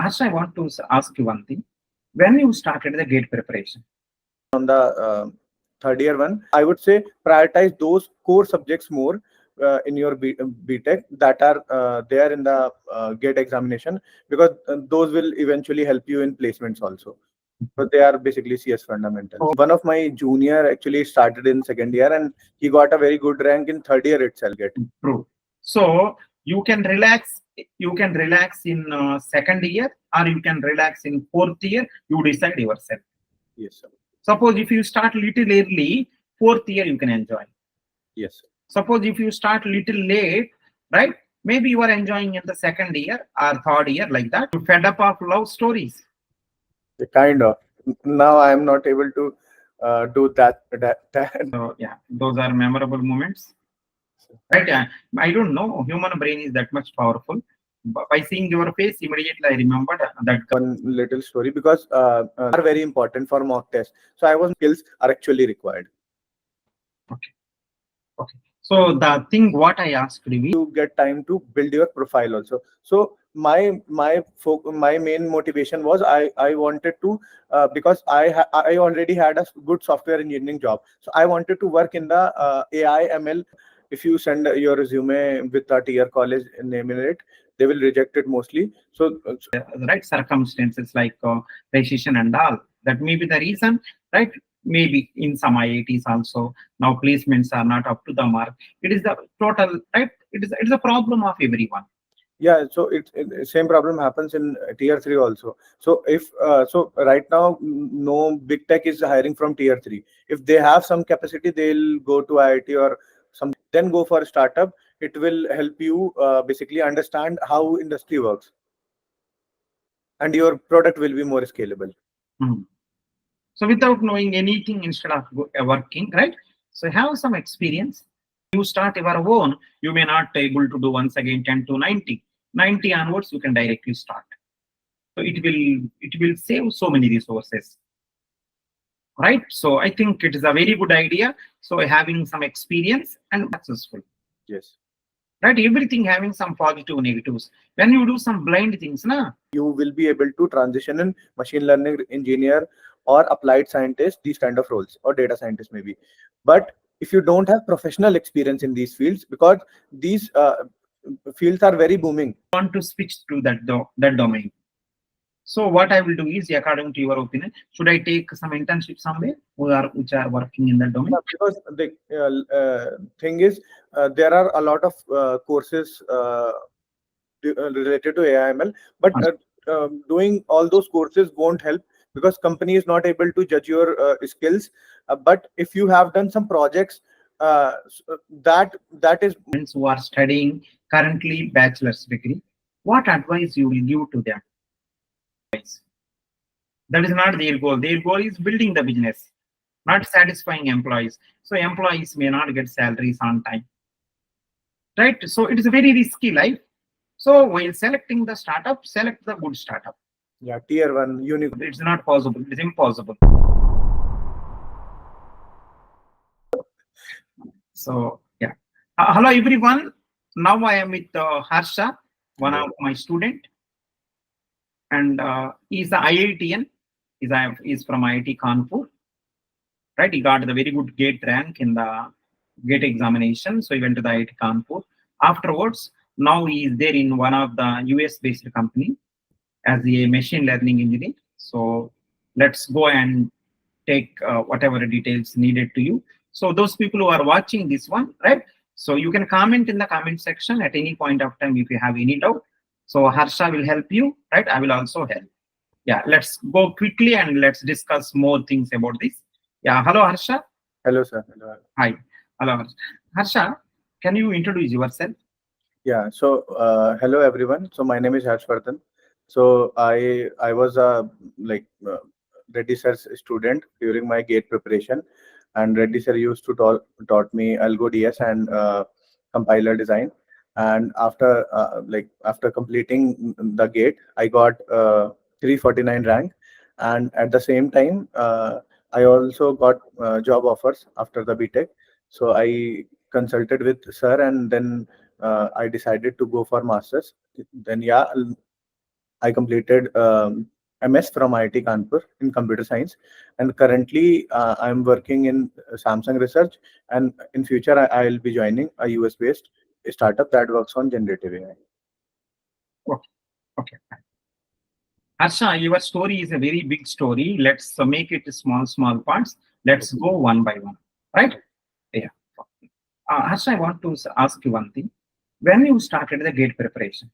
Harsh, I want to ask you one thing. When you started the GATE preparation? On the third year one, I would say prioritize those core subjects more in your BTech that are there in the GATE examination, because those will eventually help you in placements also. So they are basically CS fundamentals. One of my junior actually started in second year and he got a very good rank in third year itself. True. So you can relax. You can relax in second year, or you can relax in fourth year. You decide yourself. Yes, sir. Suppose if you start little early, fourth year you can enjoy. Yes, sir. Suppose if you start little late, right? Maybe you are enjoying in the second year or third year, like that. You fed up of love stories. Kind of. Now I am not able to do that. So yeah, those are memorable moments. Right? I don't know. Human brain is that much powerful. By seeing your face, immediately I remembered that. One little story, because are very important for mock test. So I was skills are actually required. Okay. Okay. So the thing what I asked you get time to build your profile also. So my main motivation was I wanted to because I already had a good software engineering job. So I wanted to work in the AI ML. If you send your resume with a tier college name in it, they will reject it mostly. So right circumstances like recession and all, that may be the reason, right? Maybe in some IITs also now placements are not up to the mark. It is the total, right? It is a problem of everyone. Yeah, so same problem happens in tier 3 also. So if so right now no big tech is hiring from tier 3. If they have some capacity, they'll go to IIT or some, then go for a startup. It will help you basically understand how industry works, and your product will be more scalable. So without knowing anything, instead of working, right? So have some experience. You start your own, you may not able to do once again 10 to 90 onwards, you can directly start. So it will save so many resources, right? So I think it is a very good idea. So having some experience and successful. Yes. Right, everything having some positive negatives. When you do some blind things, you will be able to transition in machine learning engineer or applied scientist, these kind of roles, or data scientist maybe. But if you don't have professional experience in these fields, because these fields are very booming, want to switch to that domain. So what I will do is, according to your opinion, should I take some internship somewhere which are working in that domain? Because the thing is, there are a lot of courses related to AIML, but doing all those courses won't help, because company is not able to judge your skills. But if you have done some projects, that is who are studying currently bachelor's degree, what advice you will give to them? That is not their goal. Their goal is building the business, not satisfying employees. So employees may not get salaries on time, right? So it is a very risky life. So while selecting the startup, select the good startup. Yeah, tier 1 unique. It's not possible. It is impossible. So yeah. Hello everyone. Now I am with Harsha, one of my student, and he's the IITian. He's from IIT Kanpur. Right, he got the very good GATE rank in the GATE examination. So he went to the IIT Kanpur. Afterwards, now he is there in one of the US-based company as a machine learning engineer. So let's go and take whatever details needed to you. So those people who are watching this one, right? So you can comment in the comment section at any point of time if you have any doubt. So Harsha will help you, right? I will also help. Yeah, let's go quickly and let's discuss more things about this. Yeah, hello Harsha. Hello sir. Hello. Hi. Hello Harsha. Harsha, can you introduce yourself? Yeah, so hello everyone. So my name is Harshvardhan. So I was a Reddy sir's student during my GATE preparation, and Reddy sir used to taught me Algo DS and compiler design. And after completing the GATE, I got 349 rank, and at the same time I also got job offers after the BTech. So I consulted with sir, and then I decided to go for masters. Then yeah, I completed MS from IIT Kanpur in computer science, and currently I'm working in Samsung Research, and in future I will be joining a US-based startup that works on generative AI. Okay. Okay. Harsha, your story is a very big story. Let's make it small parts. Let's go one by one. Right? Yeah. Harsha, I want to ask you one thing. When you started the GATE preparation?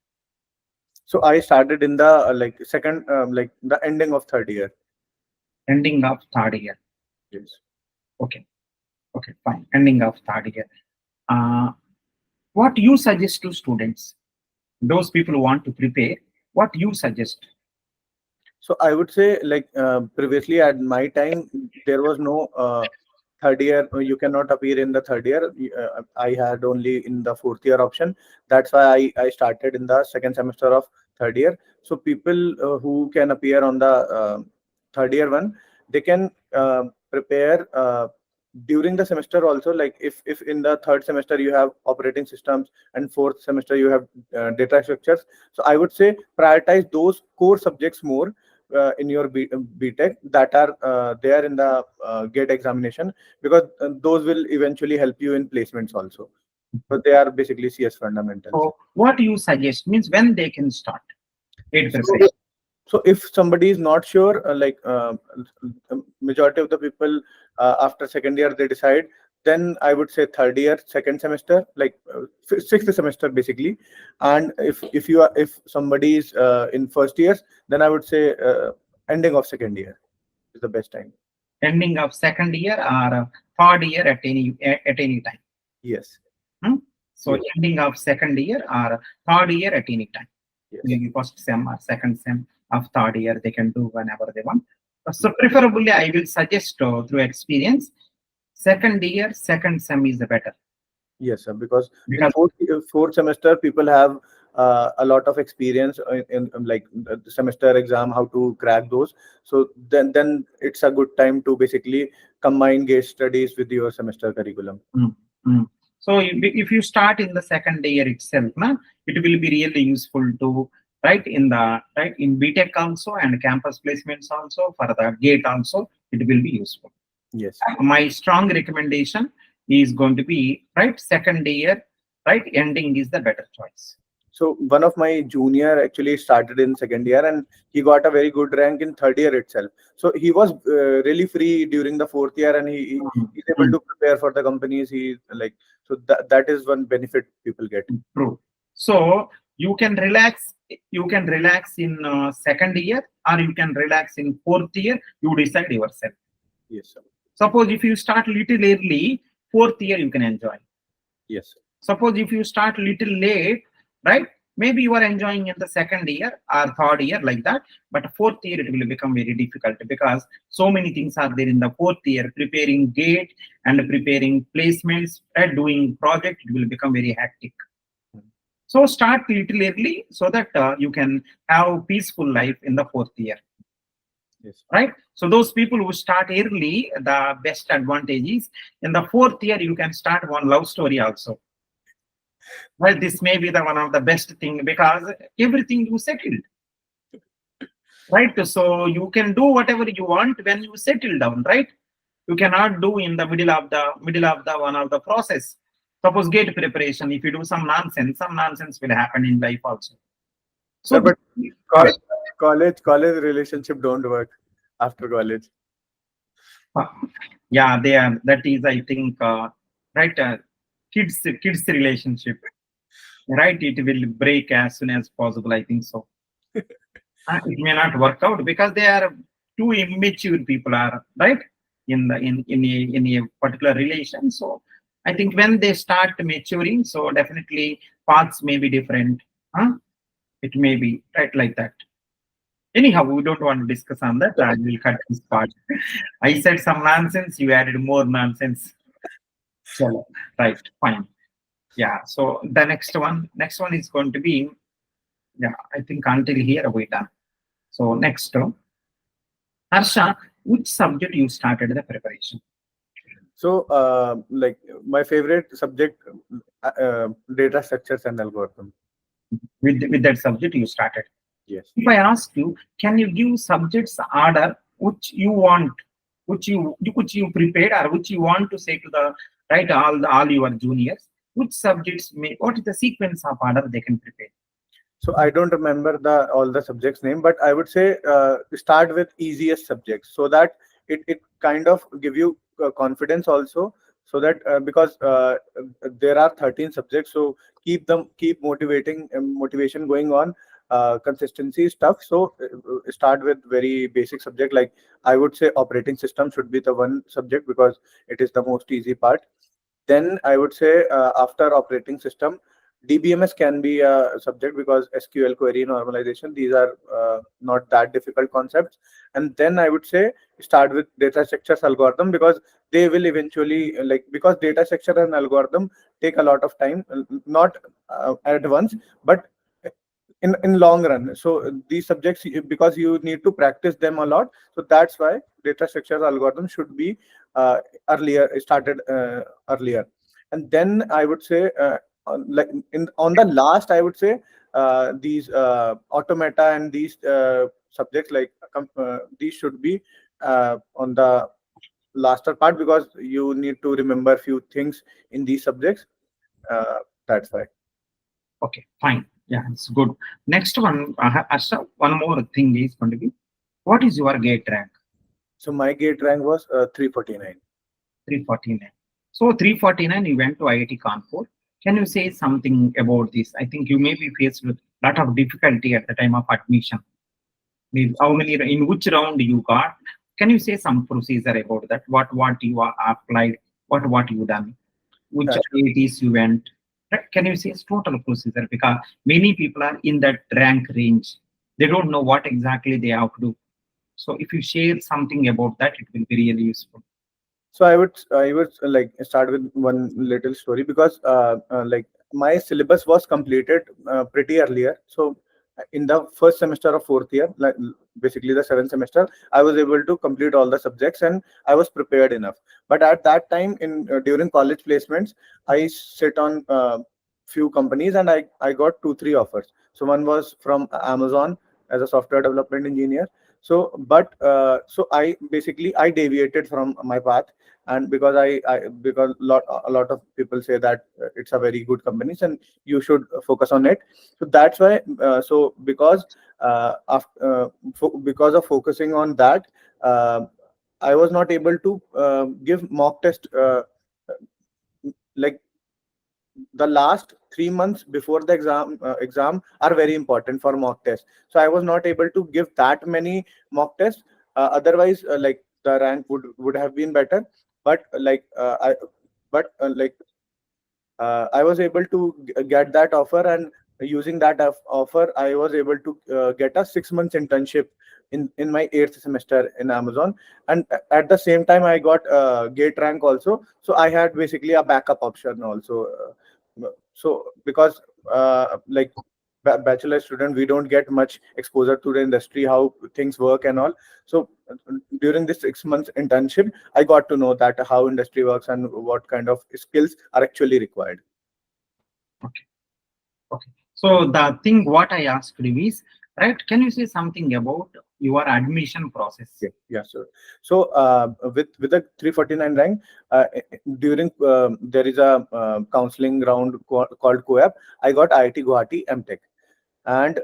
So I started in the second, like the ending of third year. Ending of third year. Yes. Okay. Okay, fine. Ending of third year. What you suggest to students? Those people who want to prepare, what you suggest? So I would say, like previously at my time, there was no third year. You cannot appear in the third year. I had only in the fourth year option. That's why I started in the second semester of third year. So people who can appear on the third year one, they can prepare during the semester also. Like if in the third semester you have operating systems and fourth semester you have data structures. So I would say prioritize those core subjects more in your BTech that are there in the GATE examination, because those will eventually help you in placements also. But they are basically CS fundamentals. So what you suggest means when they can start GATE So, preparation? so if somebody is not sure, majority of the people after second year they decide, then I would say third year, second semester, like sixth semester basically. And if somebody is in first year, then I would say ending of second year is the best time. Ending of second year or third year at any time? Yes. So yes. ending of second year or third year at any time? Yes. Maybe first sem or second sem of third year, they can do whenever they want. So preferably, I will suggest through experience, second year, second sem is the better. Yes, sir, because in fourth semester, people have a lot of experience in like the semester exam, how to crack those. So then it's a good time to basically combine case studies with your semester curriculum. So if you start in the second year itself, it will be really useful to in BTech also and campus placements also, for the GATE also, it will be useful. Yes. My strong recommendation is going to be second year, ending is the better choice. So one of my junior actually started in second year and he got a very good rank in third year itself. So he was really free during the fourth year, and he's able to prepare for the companies. So that is one benefit people get. True. So you can relax. You can relax in second year, or you can relax in fourth year. You decide yourself. Yes, sir. Suppose if you start little early, fourth year you can enjoy. Yes, sir. Suppose if you start little late, maybe you are enjoying in the second year or third year like that, but fourth year it will become very difficult, because so many things are there in the fourth year. Preparing GATE and preparing placements, doing project, it will become very hectic. So start little early so that you can have peaceful life in the fourth year. Yes. Right? So those people who start early, the best advantage is in the fourth year you can start one love story also. Well, this may be the one of the best thing, because everything you settled. Right? So you can do whatever you want when you settle down, right? You cannot do in the middle of the one of the process. Suppose GATE preparation, if you do some nonsense will happen in life also. So, but college relationship don't work after college. Yeah, they are. That is, I think, kids relationship, right? It will break as soon as possible, I think so. It may not work out because they are too immature people, are right in a particular relation. So I think when they start maturing, so definitely paths may be different. It may be like that. Anyhow, we don't want to discuss on that. I will cut this part. I said some nonsense, you added more nonsense. So, right, fine. Yeah, so the next one is going to be, I think until here we done. So next, Harsha, which subject you started the preparation? So, like my favorite subject, data structures and algorithm. With that subject you started? Yes. If I ask you, can you give subjects order which you want, which you prepared, or which you want to say to the right all your juniors? Which subjects may, what is the sequence of order they can prepare? So I don't remember all the subjects name, but I would say start with easiest subjects so that it kind of give you confidence also. So that because there are 13 subjects, so keep motivation going on, consistency stuff. So start with very basic subject, like I would say operating system should be the one subject because it is the most easy part. Then I would say after operating system, DBMS can be a subject because SQL query normalization, these are not that difficult concepts. And then I would say start with data structures algorithm because they will eventually because data structure and algorithm take a lot of time, not at once, but in long run. So these subjects, because you need to practice them a lot, so that's why data structure algorithm should be earlier started earlier. And then I would say on the last, I would say these automata and these subjects these should be on the laster part because you need to remember few things in these subjects. uh, that's why. Okay, fine. Yeah, it's good. Next one, Asha, one more thing is going to be, what is your gate rank? So my gate rank was 349. 349. So 349, you went to IIT Kanpur. Can you say something about this? I think you may be faced with a lot of difficulty at the time of admission. Maybe how many, in which round you got? Can you say some procedure about that? What you are applied? What you done? Which IITs you went? Right? Can you say total procedure? Because many people are in that rank range. They don't know what exactly they have to do. So if you share something about that, it will be really useful. So I would start with one little story because my syllabus was completed pretty earlier. So in the first semester of fourth year, basically the seventh semester, I was able to complete all the subjects and I was prepared enough. But at that time, in during college placements, I sit on few companies and I got 2 3 offers. So one was from Amazon as a software development engineer. So I deviated from my path, and because because a lot of people say that it's a very good company and you should focus on it. So that's why because of focusing on that, uh, I was not able to give mock test like the last 3 months before the exam are very important for mock test. So I was not able to give that many mock tests. Otherwise, the rank would have been better. But I but I was able to get that offer, and using that offer, I was able to get a 6 months internship in my eighth semester in Amazon, and at the same time, I got gate rank also. So I had basically a backup option also. So because bachelor student, we don't get much exposure to the industry, how things work and all. So during this 6 months internship, I got to know that how industry works and what kind of skills are actually required. Okay. Okay. So the thing what I asked you is, right? Can you say something about your admission process? Yeah, sure. So with the 349 rank, during there is a counseling round called COAP. I got IIT Guwahati MTech, and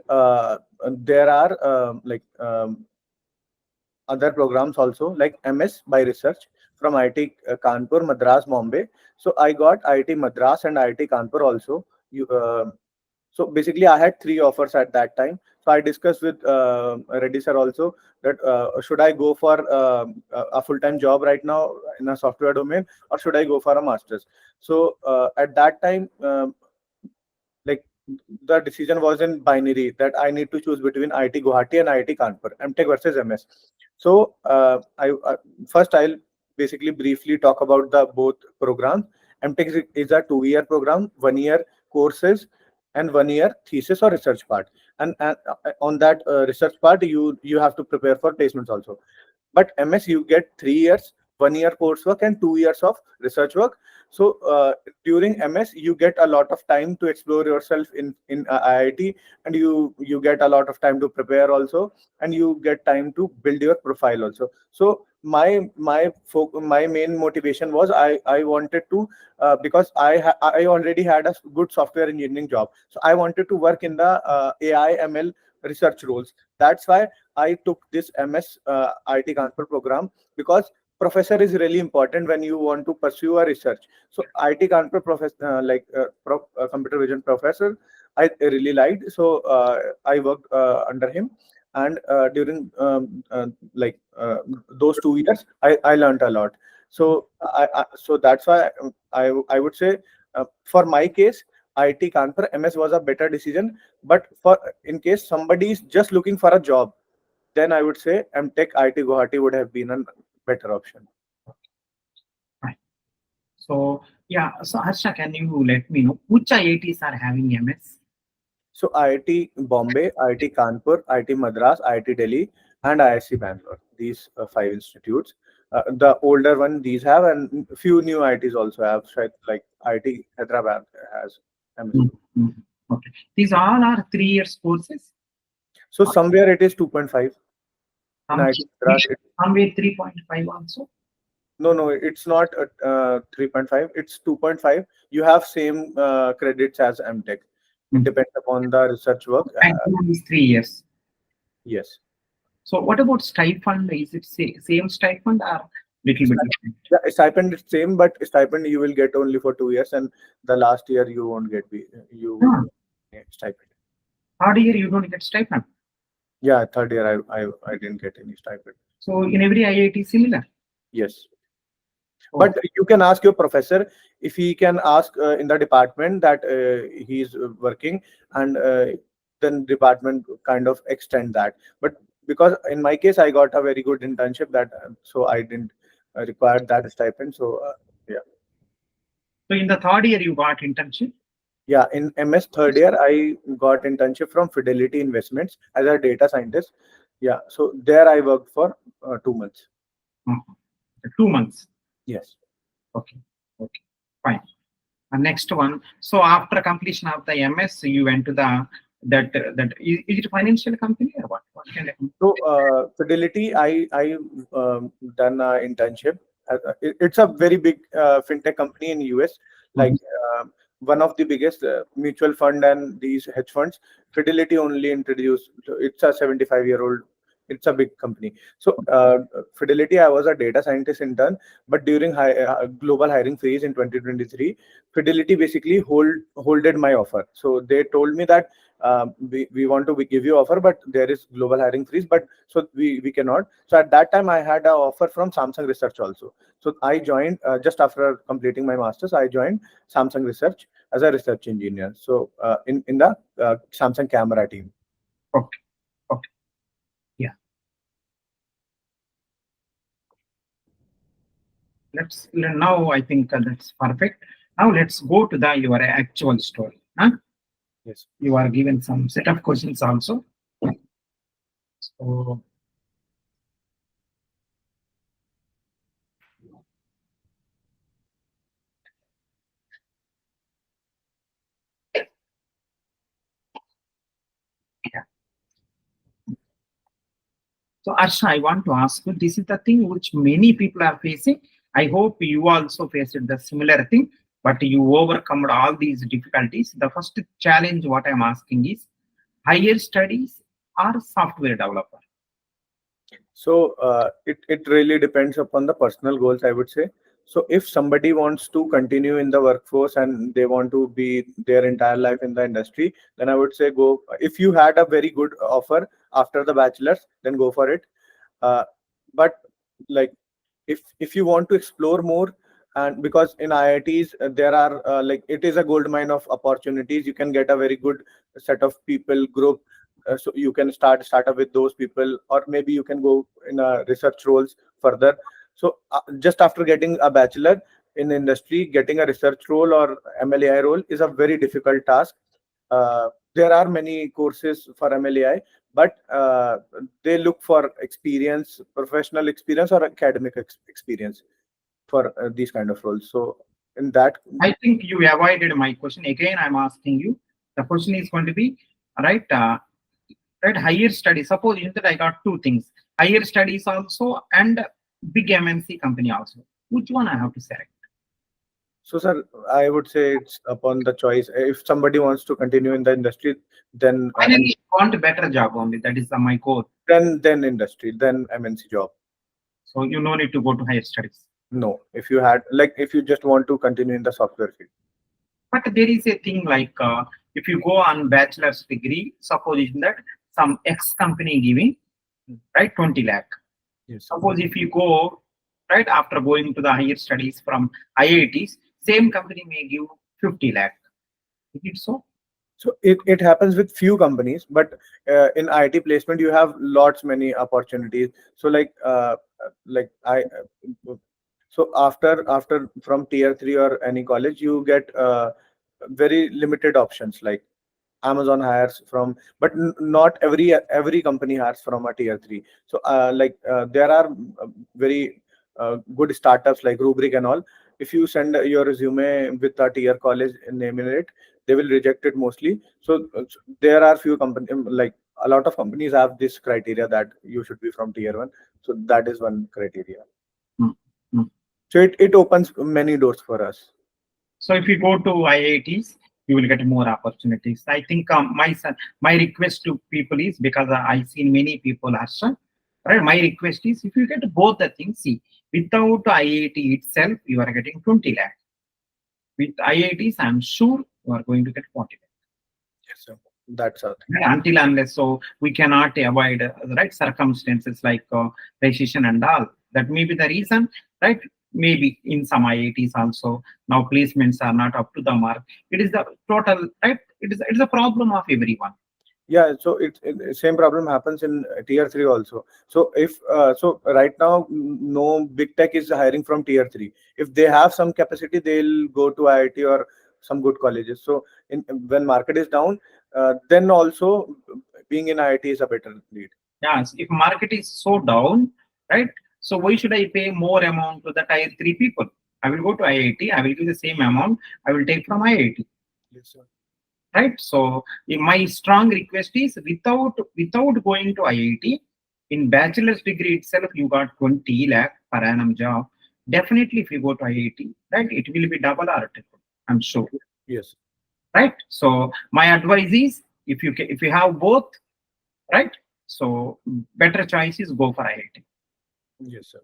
there are other programs also like MS by research from IIT Kanpur, Madras, Bombay. So I got IIT Madras and IIT Kanpur also. So basically, I had 3 offers at that time. So I discussed with Reddy sir also that should I go for a full-time job right now in a software domain, or should I go for a master's? So at that time, like the decision was in binary that I need to choose between IIT Guwahati and IIT Kanpur, MTech versus MS. So first I'll basically briefly talk about the both programs. MTech is a 2 year program, 1 year courses, and 1 year thesis or research part. And on that research part, you have to prepare for placements also. But MS, you get 3 years, 1 year coursework and 2 years of research work. So during MS, you get a lot of time to explore yourself in IIT, and you get a lot of time to prepare also, and you get time to build your profile also. So my main motivation was I wanted to because I already had a good software engineering job, so I wanted to work in the AI ML research roles. That's why I took this MS IIT Kanpur program, because professor is really important when you want to pursue a research. So IIT Kanpur professor, computer vision professor, I really liked. So I worked under him, and during those 2 years, I learned a lot. So so that's why I would say for my case, IIT Kanpur MS was a better decision. But for in case somebody is just looking for a job, then I would say MTech IIT Guwahati would have been a better option. Right. So yeah, so Harsha, can you let me know which IITs are having MS? So IIT Bombay, IIT Kanpur, IIT Madras, IIT Delhi, and IISc Bangalore. These 5 institutes. The older one these have, and few new IITs also have. Like IIT Hyderabad has MS. Mm-hmm. Okay. These all are 3 years courses. So somewhere it is 2.5. In IIT Madras, Somewhere 3.5 also. No, it's not 3.5. It's 2.5. You have same credits as MTech. It depends upon the research work. And is 3 years. Yes. So what about stipend? Is it same stipend or little bit different? Yeah, stipend is same, but stipend you will get only for 2 years, and the last year you won't get stipend. Third year you don't get stipend. Yeah, third year I didn't get any stipend. So in every IIT similar. Yes. But you can ask your professor if he can ask in the department that he's working, and then department kind of extend that. But because in my case I got a very good internship, that so I didn't require that stipend. So yeah. So in the third year you got internship. Yeah, in MS third year I got internship from Fidelity Investments as a data scientist. Yeah, so there I worked for 2 months. 2 months. Yes. Okay. Okay. Fine. And next one. So after completion of the MS, you went to the is it a financial company or what? What kind of company? So Fidelity, I done an internship. It's a very big fintech company in US, like one of the biggest mutual fund and these hedge funds. Fidelity only introduced. It's a 75-year-old. It's a big company. So Fidelity, I was a data scientist intern, but during global hiring freeze in 2023, Fidelity basically holded my offer. So they told me that we want to give you offer, but there is global hiring freeze, but so we cannot. So at that time I had an offer from Samsung Research also. So I joined just after completing my masters. I joined Samsung Research as a research engineer. So in the Samsung camera team. Okay. Okay. Yeah. Now I think that's perfect. Now let's go to your actual story. Huh? Yes. You are given some set of questions also. So yeah. So Arsha, I want to ask you, this is the thing which many people are facing. I hope you also faced the similar thing, but you overcome all these difficulties. The first challenge what I'm asking is higher studies or software developer? So it really depends upon the personal goals, I would say. So if somebody wants to continue in the workforce and they want to be their entire life in the industry, then I would say go. If you had a very good offer after the bachelor's, then go for it. But like if you want to explore more, and because in IITs there are like it is a gold mine of opportunities. You can get a very good set of people group. So you can start up with those people, or maybe you can go in research roles further. So just after getting a bachelor in industry, getting a research role or MLAI role is a very difficult task. There are many courses for MLAI, but they look for experience, professional experience or academic experience. for these kind of roles. So in that, I think you avoided my question. Again, I'm asking you. The question is going to be, right, right, higher studies. Suppose in that I got two things, higher studies also and big MNC company also. Which one I have to select? so sir, I would say it's upon the choice. If somebody wants to continue in the industry, then Finally, I want a better job only. That is my goal. then industry, then MNC job. So you no need to go to higher studies. No, if you had like if you just want to continue in the software field. But there is a thing like if you go on bachelor's degree, suppose that some X company giving, right, 20 lakh. Yes. Suppose if you go, right, after going to the higher studies from IITs, same company may give 50 lakh. Is it so? So it happens with few companies, but in IT placement you have lots many opportunities. So like I so after from tier 3 or any college, you get very limited options. Like Amazon hires from, but not every company hires from a tier 3. So there are very good startups like Rubrik and all. If you send your resume with a tier college name in it, they will reject it mostly. So there are few companies, like a lot of companies have this criteria that you should be from tier 1. So that is one criteria. Hmm. Hmm. So it opens many doors for us. So if you go to IITs, you will get more opportunities. I think my request to people is, because I've seen many people also, right? My request is, if you get both the things, see, without IIT itself, you are getting 20 lakh. With IITs, I'm sure you are going to get 40 lakh. Yes, sir. That's a thing. Right? Until unless, so we cannot avoid right circumstances like recession and all. That may be the reason, right? Maybe in some IITs also now placements are not up to the mark. It is the total, right? It is a problem of everyone. Yeah, so same problem happens in tier 3 also. So if so right now no big tech is hiring from tier 3. If they have some capacity, they'll go to IIT or some good colleges. So when market is down, then also being in IIT is a better lead. Yes, if market is so down, right? So why should I pay more amount to the tier 3 people? I will go to IIT, I will give the same amount I will take from IIT. Yes, sir. Right? So my strong request is, without going to IIT, in bachelor's degree itself, you got 20 lakh per annum job. Definitely, if you go to IIT, right, it will be double or triple, I'm sure. Yes. Right? So my advice is, if you have both, right, so better choice is go for IIT. Yes, sir.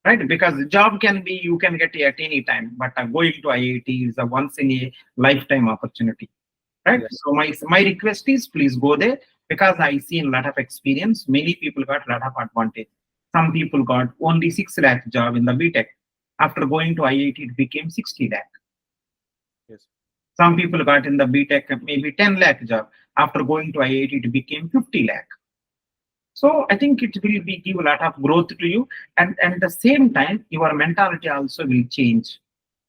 Right? Because the job can be, you can get it at any time, but going to IIT is a once in a lifetime opportunity. Right? Yes. So my request is, please go there, because I see a lot of experience. Many people got a lot of advantage. Some people got only 6 lakh job in the BTech. After going to IIT, it became 60 lakh. Yes. Some people got in the BTech maybe 10 lakh job. After going to IIT, it became 50 lakh. So I think it will be give a lot of growth to you, and at the same time, your mentality also will change.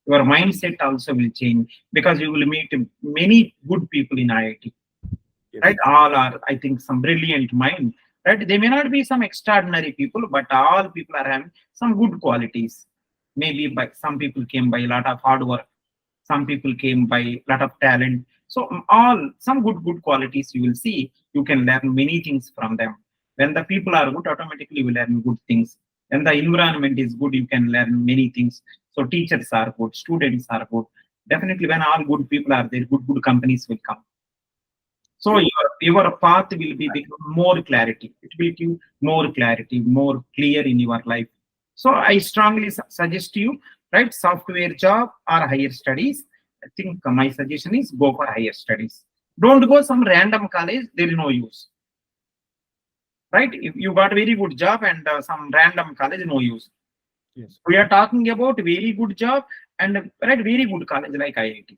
Your mindset also will change, because you will meet many good people in IIT. Yes. Right? All are, I think, some brilliant mind. Right? They may not be some extraordinary people, but all people are having some good qualities. Maybe by some people came by a lot of hard work. Some people came by a lot of talent. So all some good qualities you will see. You can learn many things from them. When the people are good, automatically you will learn good things. When the environment is good, you can learn many things. So teachers are good, students are good. Definitely, when all good people are there, good companies will come. So your path will be become more clarity. It will give more clarity, more clear in your life. So I strongly suggest you, right, software job or higher studies. I think my suggestion is go for higher studies. Don't go some random college. There is no use. Right? If you got very good job and some random college, no use. Yes. We are talking about very good job and right very good college like IIT.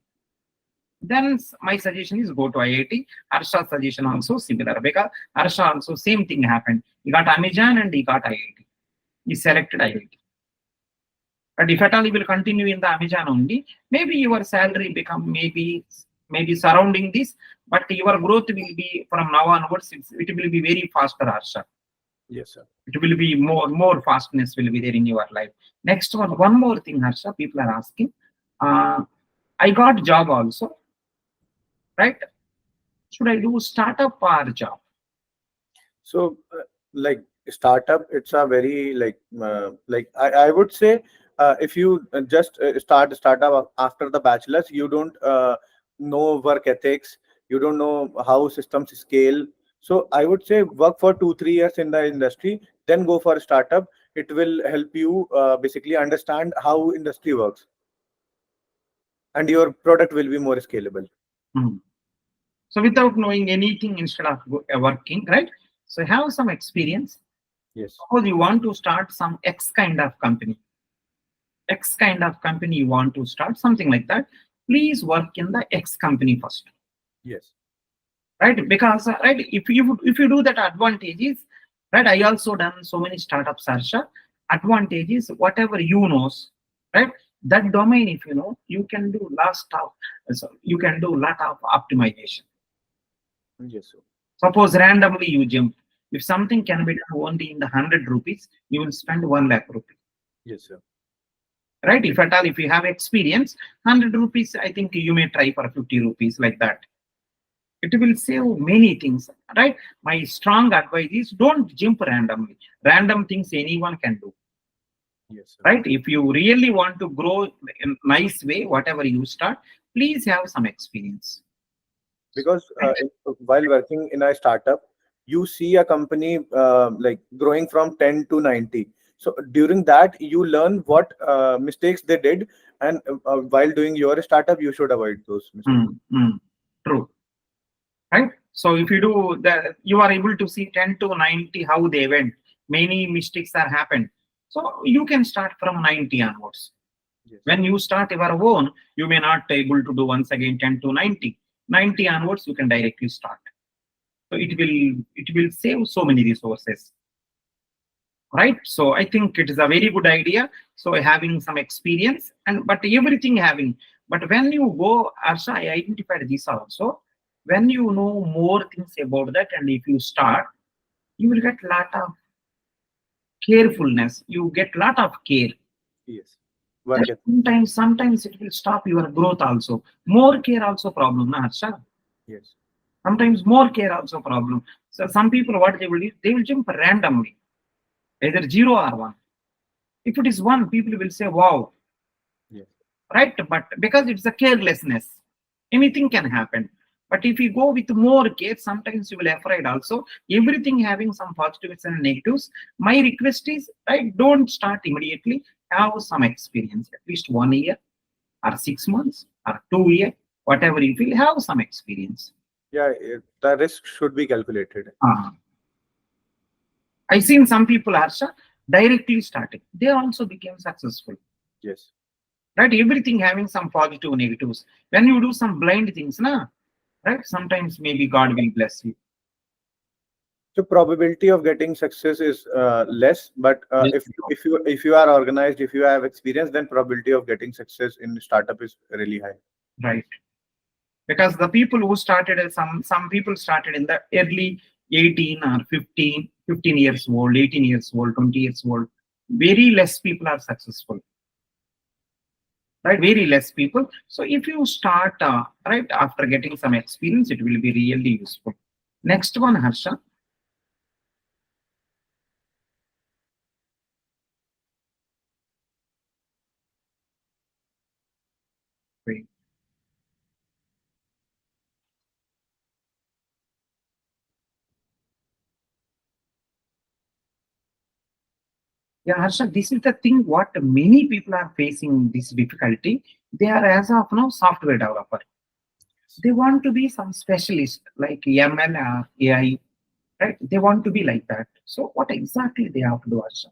Then my suggestion is go to IIT. Harsha's suggestion also similar, because Harsha also same thing happened. He got Amazon and he got IIT. He selected IIT. But if at all he will continue in the Amazon only, maybe your salary become maybe surrounding this, but your growth will be from now onwards. It will be very faster, Harsha. Yes, sir. It will be more fastness will be there in your life. Next one more thing, Harsha, people are asking. I got job also, right? Should I do startup or job? So, like startup, it's a very like I would say, if you just start a startup after the bachelor's, you don't know work ethics, you don't know how systems scale. So I would say work for 2 3 years in the industry, then go for a startup. It will help you basically understand how industry works, and your product will be more scalable. Hmm. So without knowing anything, instead of working, right? So have some experience. Yes. Suppose you want to start some X kind of company. X kind of company you want to start, something like that. Please work in the X company first, Yes. right? Because right, if you do that, advantages, right? I also done so many startups, Sarsha. Advantages, whatever you knows, right? That domain, if you know, you can do you can do lot of optimization. Yes, sir. Suppose randomly you jump. If something can be done only in the 100 rupees, you will spend 1 lakh rupees. Yes, sir. Right? If at all, if you have experience, 100 rupees, I think you may try for 50 rupees like that. It will save many things, right? My strong advice is don't jump randomly. Random things anyone can do, Yes, sir. right? If you really want to grow in a nice way, whatever you start, please have some experience. Because while working in a startup, you see a company like growing from 10 to 90. So during that, you learn what mistakes they did, and while doing your startup, you should avoid those mistakes. True, right? So if you do that, you are able to see 10 to 90 how they went. Many mistakes are happened. So you can start from 90 onwards. Yes. When you start your own, you may not able to do once again 10 to 90. 90 onwards, you can directly start. So it will save so many resources, right? So I think it is a very good idea. So having some experience and but everything having, but when you go, Arsha, I identified this also. When you know more things about that, and if you start, you will get lot of carefulness. You get lot of care. Yes. Work ethic. Sometimes it will stop your growth also. More care also problem, na, Harsha? Yes. Sometimes more care also problem. So some people, what they will do, they will jump randomly, either 0 or 1. If it is 1, people will say, wow, Yes. right? But because it's a carelessness, anything can happen. But if you go with more care, sometimes you will afraid also. Everything having some positives and negatives. My request is, right, don't start immediately. Have some experience, at least 1 year or 6 months or 2 years, whatever you feel, have some experience. Yeah, the risk should be calculated. Uh, I seen some people, Harsha, directly started. They also became successful. Yes. Right? Everything having some positive negatives. When you do some blind things, na, right? Sometimes maybe God will bless you. So probability of getting success is less, but if you are organized, if you have experience, then probability of getting success in startup is really high. Right? Because the people who started, some people started in the early 18 or 15 years old, 18 years old, 20 years old. Very less people are successful. Right? Very less people. So if you start, right, after getting some experience, it will be really useful. Next one, Harsha. Wait. Yeah, Harsha, this is the thing what many people are facing this difficulty. They are as of now software developer. They want to be some specialist like ML or AI, right? They want to be like that. So what exactly they have to do, Harsha?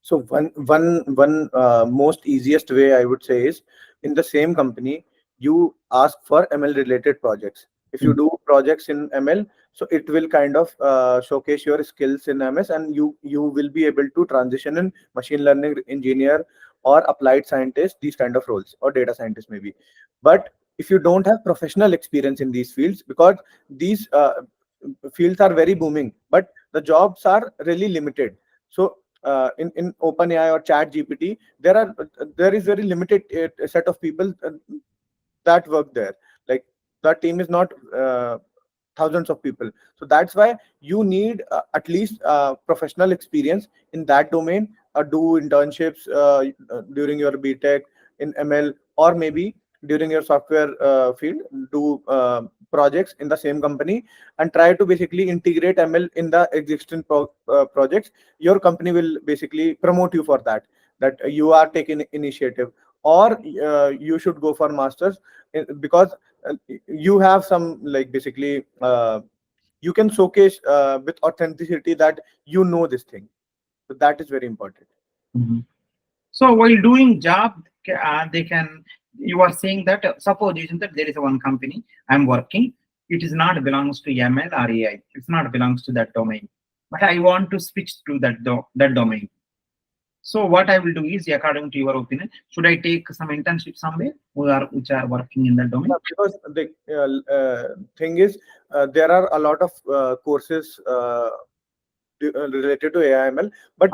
So one most easiest way I would say is, in the same company you ask for ML related projects. If you Mm, do projects in ML, so it will kind of showcase your skills in MS, and you will be able to transition in machine learning engineer or applied scientist, these kind of roles, or data scientist maybe. But if you don't have professional experience in these fields, because these fields are very booming, but the jobs are really limited. So in OpenAI or ChatGPT, there is very limited set of people that work there. Like the team is not thousands of people. So that's why you need at least professional experience in that domain, do internships during your BTech in ML, or maybe during your software field, do projects in the same company, and try to basically integrate ML in the existing projects. Your company will basically promote you for that, that you are taking initiative, or you should go for masters, because you have some, like, basically you can showcase with authenticity that you know this thing. So that is very important. Mhm. So while doing job, they can. You are saying that suppose that there is one company I'm working. It is not belongs to ML or AI. It's not belongs to that domain. But I want to switch to that domain. So what I will do is, according to your opinion, should I take some internship somewhere which are working in that domain? Yeah, because the thing is, there are a lot of courses related to AIML, but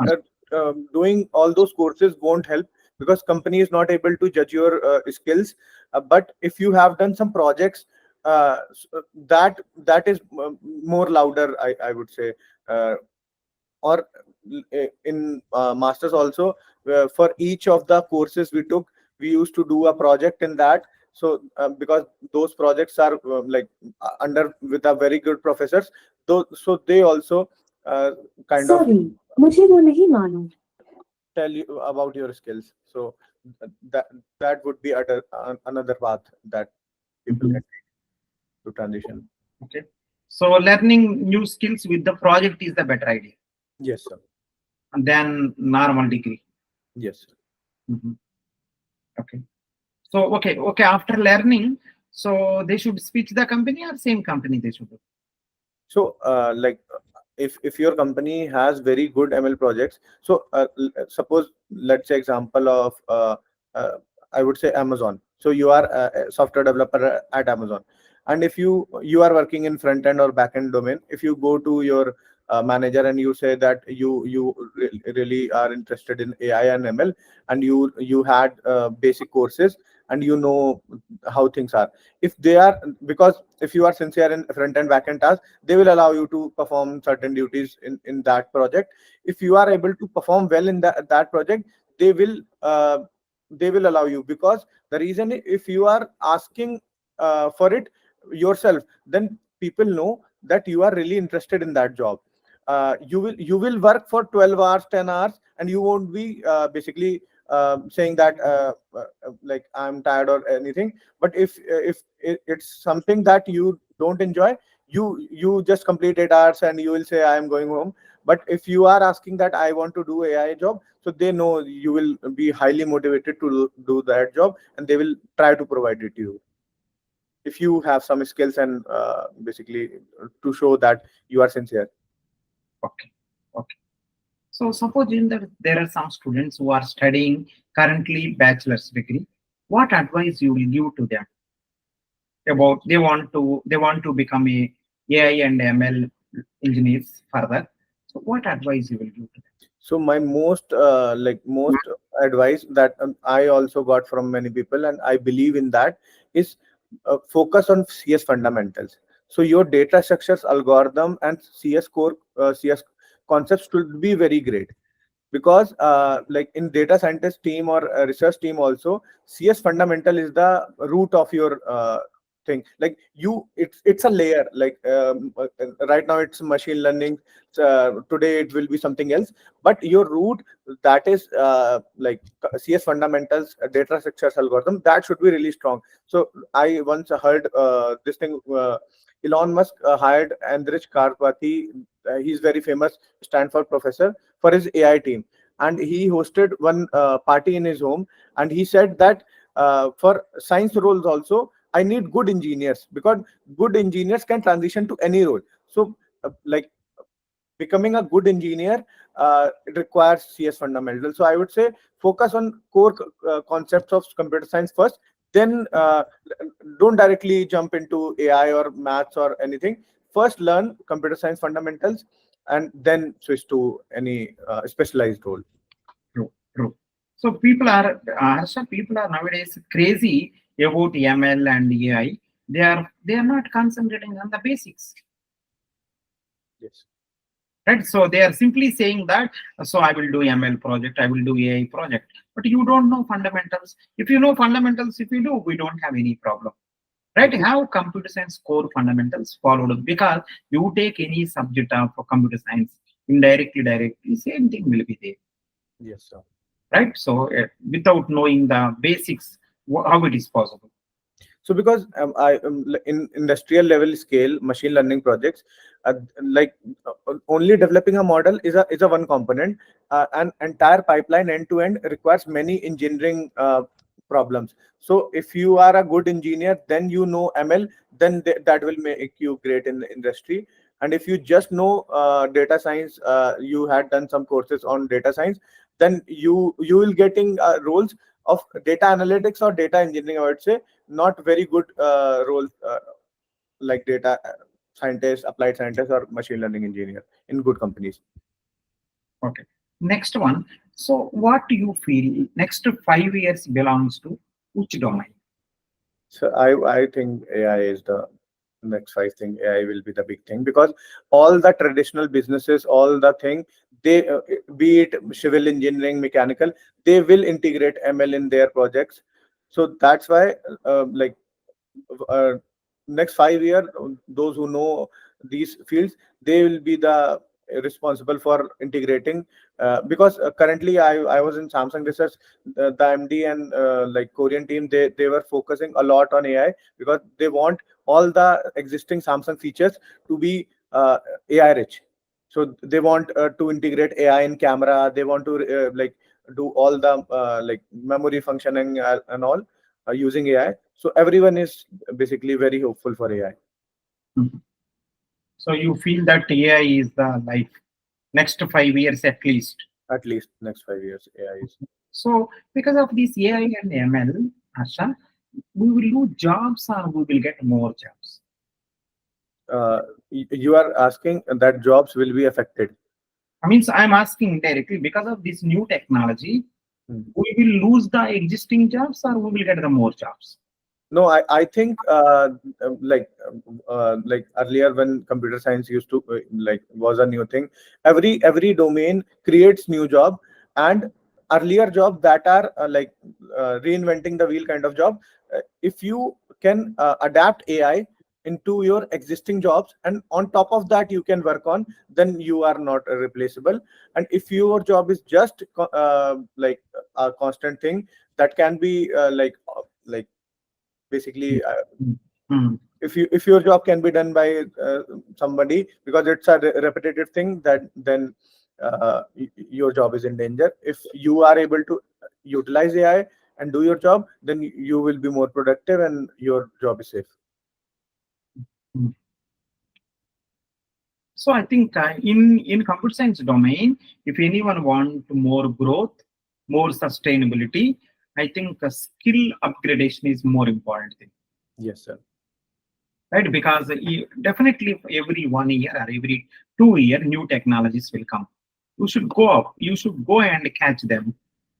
doing all those courses won't help, because company is not able to judge your skills. But if you have done some projects, that is more louder, I would say. Or in masters also, for each of the courses we took, we used to do a project in that. So because those projects are under with a very good professors, so they also kind of Sorry, मुझे वो नहीं मालूम. tell you about your skills. So that that would be another path that people Mhm. can take to transition. Okay. So learning new skills with the project is the better idea Yes, sir. than normal degree. Yes, sir. Mhm. Okay. So okay. After learning, so they should switch the company or same company they should do. So if your company has very good ML projects, so suppose, let's say example of uh, I would say Amazon. So you are a software developer at Amazon, and if you are working in front end or back end domain, if you go to your manager and you say that you really are interested in AI and ML, and you had basic courses, and you know how things are. If they are, because if you are sincere in front end back end tasks, they will allow you to perform certain duties in that project. If you are able to perform well in that project, they will allow you, because the reason, if you are asking for it yourself, then people know that you are really interested in that job. You will work for 12 hours, 10 hours, and you won't be basically saying that like I'm tired or anything. But if it's something that you don't enjoy, you just complete 8 hours and you will say I am going home. But if you are asking that I want to do AI job, so they know you will be highly motivated to do that job, and they will try to provide it to you if you have some skills, and basically to show that you are sincere. Okay. Okay. So suppose in that there are some students who are studying currently bachelor's degree. What advice you will give to them about they want to become a AI and ML engineers further? So what advice you will give to them? So my most advice that I also got from many people, and I believe in that, is focus on CS fundamentals. So your data structures, algorithm, and CS core CS concepts should be very great, because like in data scientist team or research team also, CS fundamental is the root of your thing. Like it's a layer, like right now it's machine learning, today it will be something else, but your root, that is like CS fundamentals, data structures, algorithm, that should be really strong. So I once heard this thing, Elon Musk hired Andrich Karpathy. He's very famous Stanford professor, for his AI team, and he hosted one party in his home, and he said that for science roles also, I need good engineers, because good engineers can transition to any role. So like becoming a good engineer, it requires CS fundamentals. So I would say focus on core concepts of computer science first, then don't directly jump into AI or maths or anything. First learn computer science fundamentals, and then switch to any specialized role. True. So people are, Harsha, people are nowadays crazy about ML and AI. They are not concentrating on the basics. Yes. Right? So they are simply saying that, so I will do ML project, I will do AI project, but you don't know fundamentals. If you know fundamentals, if you do, we don't have any problem. Right? Have computer science core fundamentals followed, because you take any subject of computer science, indirectly, directly, same thing will be there. Yes, sir. Right? So without knowing the basics, how it is possible? So because in industrial level scale machine learning projects, like only developing a model is a one component. An entire pipeline end to end requires many engineering problems. So if you are a good engineer, then you know ML, then that will make you great in the industry. And if you just know data science, you had done some courses on data science, then you will getting roles of data analytics or data engineering, I would say, not very good roles like data scientist, applied scientist, or machine learning engineer in good companies. Okay. Next one. So what do you feel next 5 years belongs to which domain? So I think AI is the next 5 thing. AI will be the big thing, because all the traditional businesses, all the thing, they be it civil engineering, mechanical, they will integrate ML in their projects. So that's why like uh, next 5 years, those who know these fields, they will be the responsible for integrating, because currently I was in Samsung research, the MD and like Korean team, they were focusing a lot on AI, because they want all the existing Samsung features to be AI rich. So they want to integrate AI in camera, they want to like do all the like memory functioning and all using AI. So everyone is basically very hopeful for AI. Mhm. So you feel that AI is the life next 5 years at least. At least next 5 years, AI is. So because of this AI and ML, Asha, we will lose jobs or we will get more jobs? You are asking that jobs will be affected. I mean, I'm asking directly, because of this new technology, Hmm. we will lose the existing jobs or we will get the more jobs? No, I think like earlier when computer science used to like was a new thing, every domain creates new job, and earlier job that are reinventing the wheel kind of job. If you can adapt AI into your existing jobs, and on top of that you can work on, then you are not replaceable. And if your job is just like a constant thing, that can be like basically Hmm. if your job can be done by somebody, because it's a repetitive thing, that then your job is in danger. If you are able to utilize AI and do your job, then you will be more productive and your job is safe. Hmm. So I think in computer science domain, if anyone want more growth, more sustainability, I think skill upgradation is more important thing, Yes, sir. right? Because definitely every 1 year or every 2 year, new technologies will come. You should go up, you should go and catch them,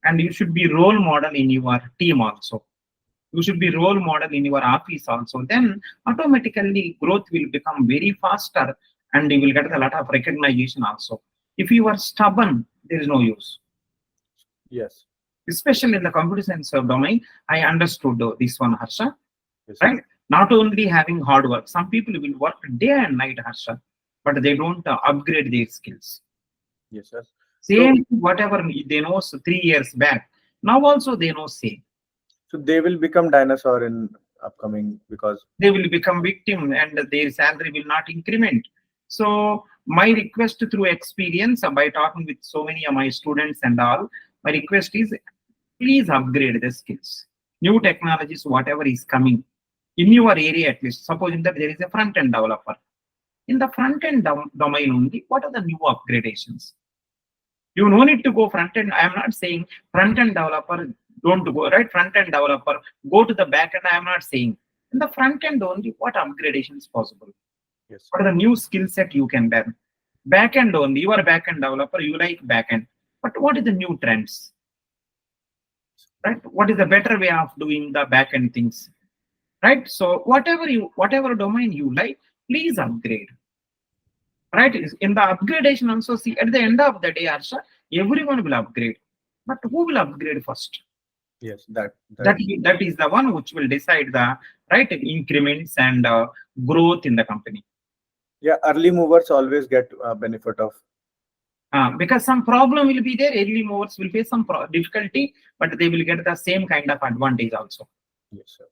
and you should be role model in your team also. You should be role model in your office also. Then automatically growth will become very faster, and you will get a lot of recognition also. If you are stubborn, there is no use. Yes. Especially in the computer science domain, I understood this one, Harsha. Yes, sir. Right? Not only having hard work, some people will work day and night, Harsha, but they don't upgrade their skills. Yes, sir. Same whatever they know 3 years back, now also they know same. So they will become dinosaur in upcoming, because They will become victim and their salary will not increment. So my request through experience, by talking with so many of my students and all, my request is, please upgrade the skills. New technologies, whatever is coming in your area, at least supposing that there is a front end developer, in the front end domain only, what are the new upgradations? You no need to go front end. I am not saying front end developer don't go, right? Front end developer go to the back end. I am not saying. In the front end only, what upgradation is possible? yes, What are the new skill set you can learn? Backend only. You are a backend developer. You like backend. But what is the new trends? Right? What is the better way of doing the backend things? Right? So whatever domain you like, please upgrade. Right? In the upgradation also, see at the end of the day, Arsha, everyone will upgrade. But who will upgrade first? Yes, That is the one which will decide the right increments and growth in the company. yeah, early movers always get benefit of. Because some problem will be there, early movers will face some difficulty, but they will get the same kind of advantage also. Yes, sir.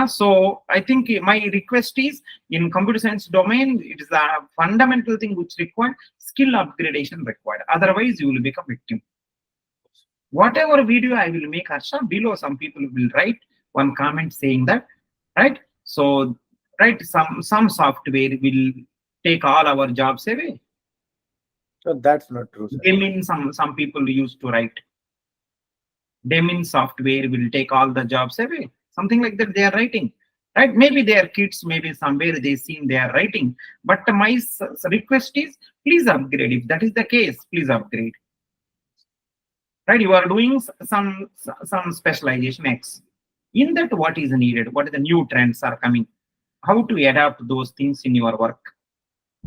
So I think my request is, in computer science domain, it is a fundamental thing which require skill upgradation required. Otherwise, you will become victim. Whatever video I will make, Harsha, below some people will write one comment saying that, right? So, right, some software will take all our jobs away. So that's not true, sir. They mean some people used to write. They mean software will take all the jobs away. Something like that they are writing. Right? Maybe they are kids, maybe somewhere they seen they are writing. But my request is, please upgrade. If that is the case, please upgrade. Right? You are doing some specialization X. In that, what is needed? What are the new trends are coming? How to adapt those things in your work?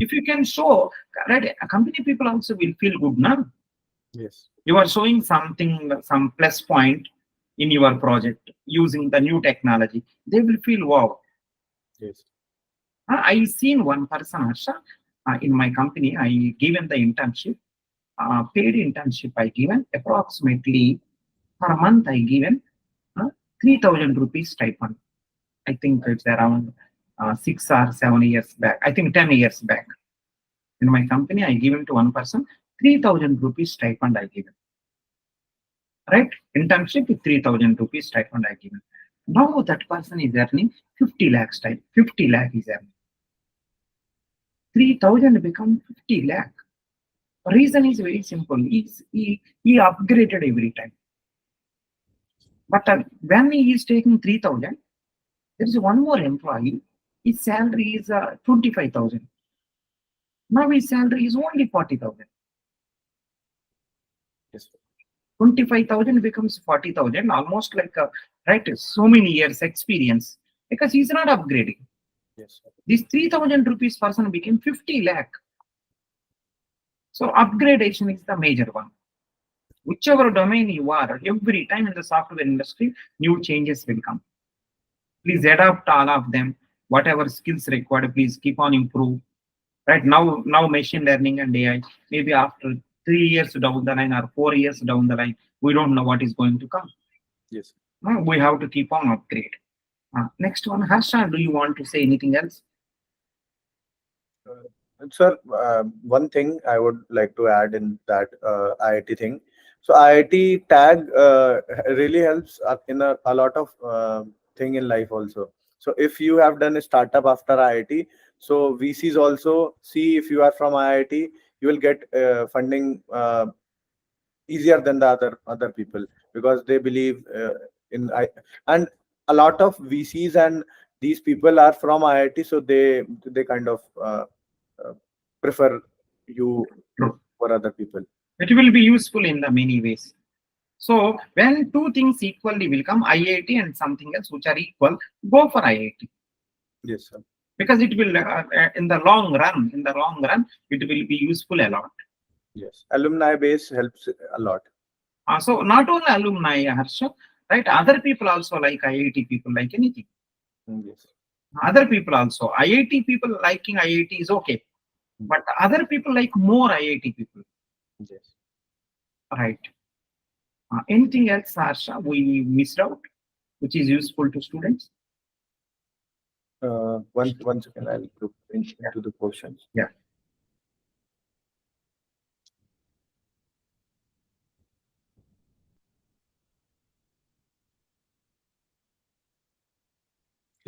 If you can show, right, company people also will feel good now. Yes. You are showing something, some plus point in your project using the new technology. They will feel wow. Yes. I seen one person, Harsha, in my company. I given the internship, paid internship. I given approximately per month. I given 3,000 rupees stipend. I think it's around 6 or 7 years back. I think 10 years back. In my company, I given to one person 3,000 rupees stipend. I given. Right? Internship with 3,000 rupees stipend I given. Now that person is earning 50 lakh stipend. 50 lakh is earning. 3,000 become 50 lakh. Reason is very simple. He upgraded every time. But when he is taking 3,000, there is one more employee. His salary is 25,000. Now his salary is only 40,000. Yes. 25,000 becomes 40,000, almost like right, so many years experience, because he's not upgrading. Yes, sir. This 3,000 rupees person became 50 lakh. So upgradation is the major one. Whichever domain you are, every time in the software industry, new changes will come. Please adapt all of them. Whatever skills required, please keep on improve. Right now machine learning and AI, maybe after 3 years down the line or 4 years down the line, we don't know what is going to come. Yes. We have to keep on upgrade. Next one, Harsha, do you want to say anything else? Sir, one thing I would like to add in that IIT thing. So IIT tag really helps in a lot of thing in life also. So if you have done a startup after IIT, so VCs also see if you are from IIT, you will get funding easier than the other people, because they believe in I, and a lot of VCs and these people are from IIT, so they kind of prefer you for other people. It will be useful in the many ways. So when two things equally will come, IIT and something else which are equal, go for IIT. Yes, sir. Because it will, in the long run, it will be useful a lot. Yes, alumni base helps a lot. So not only alumni, Harsha, right? Other people also like IIT people, like anything. Yes. Other people also. IIT people liking IIT is okay. But other people like more IIT people. Yes. Right. Anything else, Harsha, we missed out, which is useful to students? One second, I'll look into the questions. Yeah.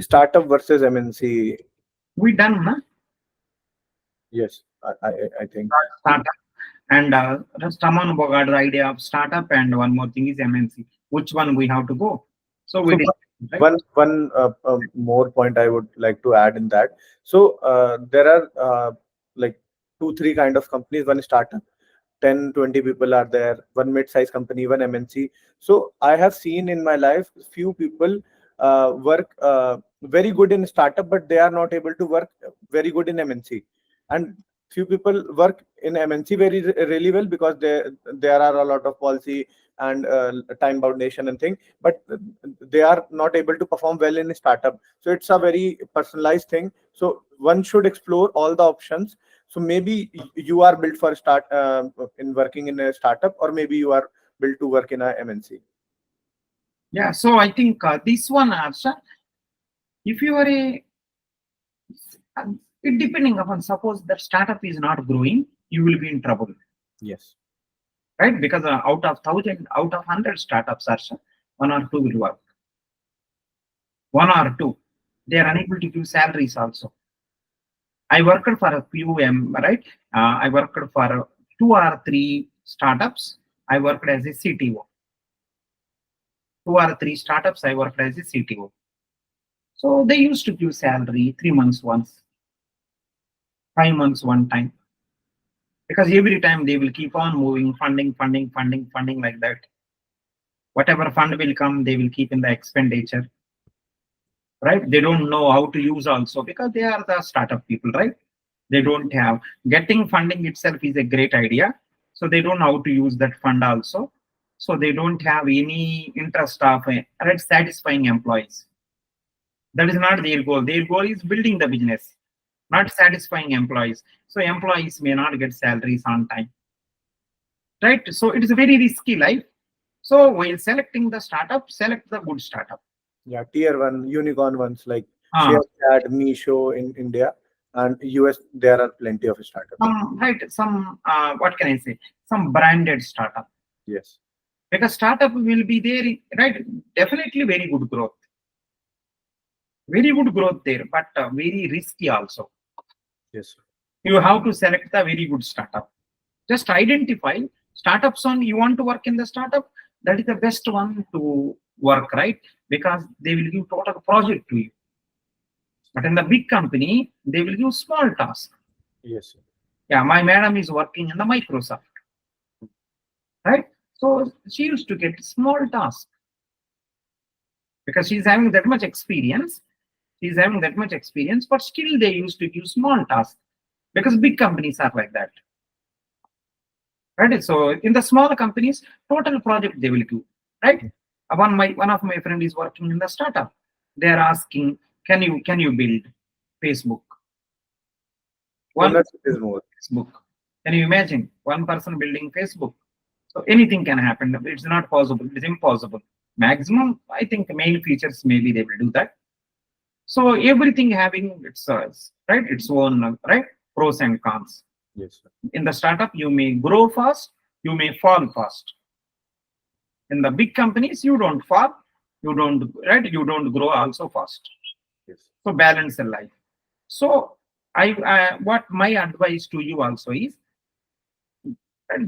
Startup versus MNC. We done, huh? Yes, I think. Startup. And someone got the idea of startup, and one more thing is MNC. Which one we have to go? So we did, right? One more point I would like to add in that. So there are like 2-3 kind of companies, one startup, 10-20 people are there, one mid-size company, one MNC. So I have seen in my life few people work very good in startup, but they are not able to work very good in MNC. And few people work in MNC really well because there are a lot of policy and time bound nation and thing, but they are not able to perform well in a startup. So it's a very personalized thing. So one should explore all the options. So maybe you are built for start in working in a startup, or maybe you are built to work in a MNC. Yeah, so I think this one, Arsha, if you are it depending upon, suppose that startup is not growing, you will be in trouble. Yes. Right? Because out of 1,000, out of 100 startups, Arsha, 1 or 2 will work. 1 or 2. They are unable to give salaries also. I worked for a few, right? I worked for 2 or 3 startups. I worked as a CTO. 2 or 3 startups, I worked as a CTO. So they used to give salary 3 months once, 5 months one time. Because every time they will keep on moving, funding like that. Whatever fund will come, they will keep in the expenditure. Right? They don't know how to use also because they are the startup people, right? They don't have, getting funding itself is a great idea. So they don't know how to use that fund also. So they don't have any interest of satisfying employees. That is not their goal. Their goal is building the business, not satisfying employees. So employees may not get salaries on time. Right? So it is a very risky life. So while selecting the startup, select the good startup. Yeah, tier 1 unicorn ones like ShareChat, Meesho in India, and US. There are plenty of startups. Some what can I say? Some branded startup. Yes. Because startup will be there, right? Definitely very good growth. Very good growth there, but very risky also. Yes. You have to select the very good startup. Just identify startups on you want to work in the startup. That is the best one to work, right? Because they will give total project to you. But in the big company, they will give small task. Yes. Yeah, my madam is working in the Microsoft, right? So she used to get small task because she's having that much experience. She's having that much experience, but still they used to give small tasks because big companies are like that. Right? So in the small companies, total project they will give. Right? One of my friend is working in the startup. They are asking, can you build Facebook? Facebook. Can you imagine one person building Facebook? So anything can happen. It's not possible. It's impossible. Maximum, I think, main features maybe they will do that. So everything having its right, its own right pros and cons. Yes. In the startup, you may grow fast, you may fall fast. In the big companies, you don't fall, you don't grow also fast. Yes. So balance in life. So what my advice to you also is,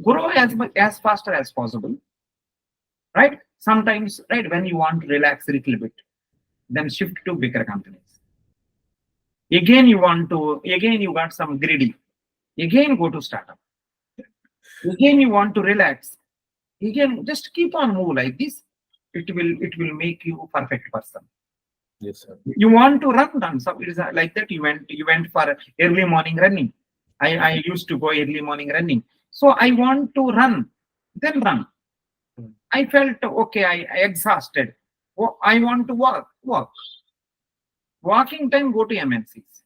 grow as faster as possible. Right? Sometimes, right, when you want to relax a little bit, then shift to bigger companies. Again, you got some greedy. Again, go to startup. Again, you want to relax. Again, just keep on move like this. It will make you a perfect person. Yes, sir. You want to run. So it is like that. You went for early morning running. I used to go early morning running. So I want to run, then run. I felt okay. I exhausted. Oh, I want to walk. Walking time, go to MNCs.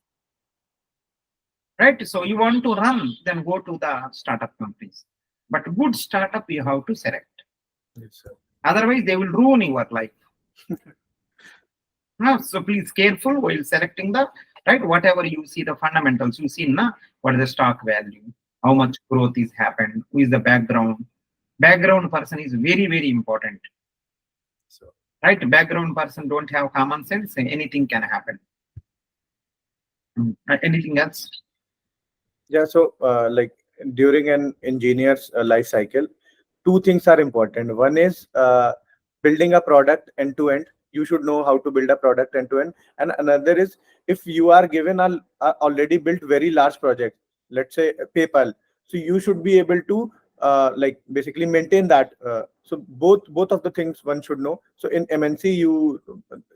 Right? So you want to run, then go to the startup companies. But good startup you have to select. Yes, sir. Otherwise, they will ruin your life. No, so please careful while selecting the right. Whatever you see the fundamentals, you see what is the stock value, how much growth is happened, who is the background. Background person is very, very important. So, right? Background person don't have common sense, anything can happen. Anything else? yeah, so like during an engineer's life cycle, 2 things are important. One is building a product end to end. You should know how to build a product end to end. And another is, if you are given a already built very large project, let's say PayPal. So you should be able to like basically maintain that. So both of the things one should know. So in MNC,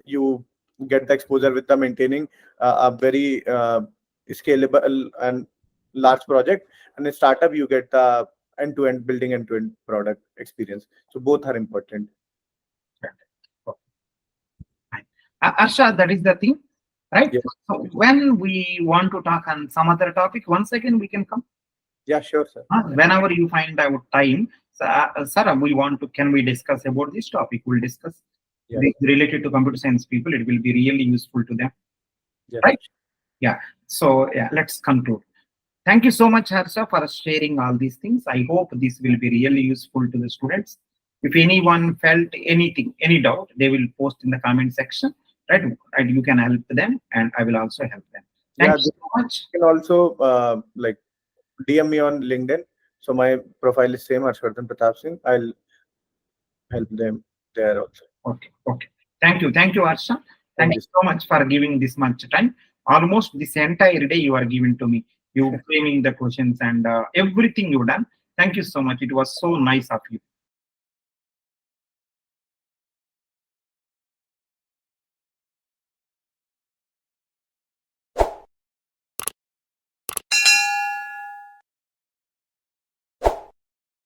you get the exposure with the maintaining a very scalable and large project, and in startup you get the end-to-end building end-to-end product experience. So both are important. Arsha, that is the thing, right? Yes. So when we want to talk on some other topic, once again we can come. Yeah, sure, sir. Whenever you find out time, Sarah, we want to, can we discuss about this topic? We'll discuss. Yeah. This related to computer science people. It will be really useful to them. Yeah. Right? Yeah. So yeah, let's conclude. Thank you so much, Harsha, for sharing all these things. I hope this will be really useful to the students. If anyone felt anything, any doubt, they will post in the comment section, right? And you can help them, and I will also help them. Thank you so much. You can also like DM me on LinkedIn. So my profile is same, Harshvardhan Pratap Singh. I'll help them there also. Okay. Okay. Thank you, Harsha. Thank you so much for giving this much time. Almost this entire day you are giving to me. You framing the questions and everything you done. Thank you so much. It was so nice of you.